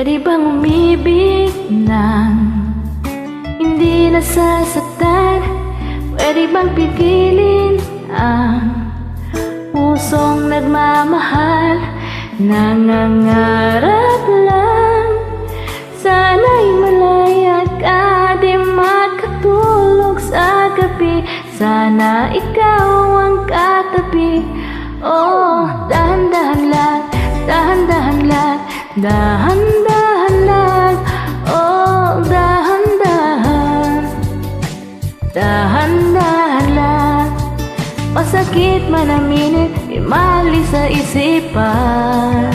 Pwede bang umibig nang hindi nasasaktan? Pwede bang pigilin ang pusong nagmamahal? Nangangarap lang, sana'y malaya ka, di makatulog sa gabi. Sana ikaw ang katabi. Oh, dahan-dahan lang, dahan-dahan lang, dahan-dahan lang. Oh, dahan-dahan, dahan-dahan lang. Masakit man aminin, di mali sa isipan.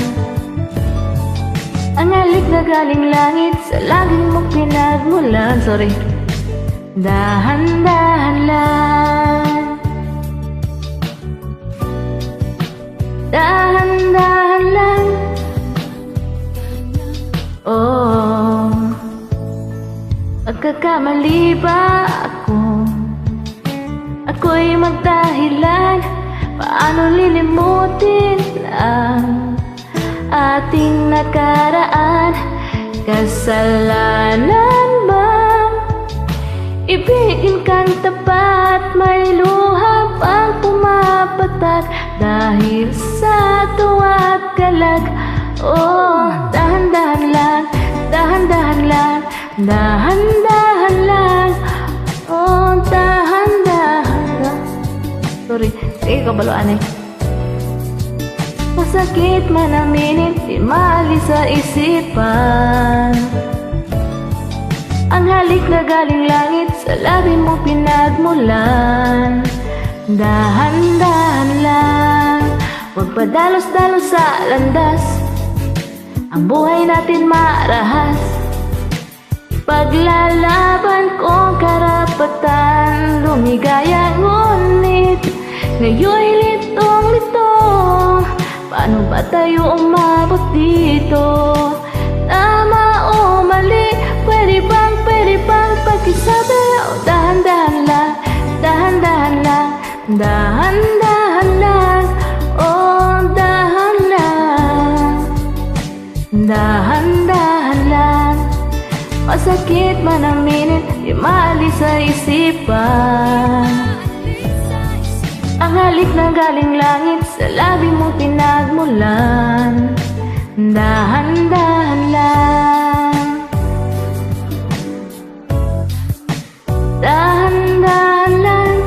Ang halik na galing langit, sa laging mong pinagmulan. Sorry. Dahan-dahan lang, dahan-dahan lang. Oh, magkakamali ba ako? Ako'y magdahilan, paano lilimutin ang ating nakaraan? Kasalanan bang ibigin kang tapat? May luha pang pumapatak dahil sa tuwa at galag. Oh, dahan-dahan lang, dahan-dahan lang, dahan-dahan lang. Oh, dahan-dahan lang. Sorry, sige kabaluan eh. Masakit man aminin, di maalis sa isipan. Ang halik na galing langit, sa labi mo pinagmulan. Dahan-dahan lang, huwag padalos-dalos sa landas. Ang buhay natin marahas, paglalaban kong karapatan. Lumigaya ngunit ngayon'y litong-lito. Paano ba tayo umabot dito? Tama o mali, pwede bang pagkisabi? O dahan-dahan lang, dahan-dahan lang, dahan-dahan lang. O dahan lang, dahan-dahan lang. Masakit man aminin, di maalis sa isipan. Ang halik na galing langit, sa labi mo pinagmulan. Dahan-dahan lang, dahan-dahan lang,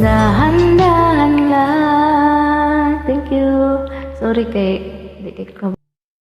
dahan-dahan lang. Thank you. Sorry kay di kay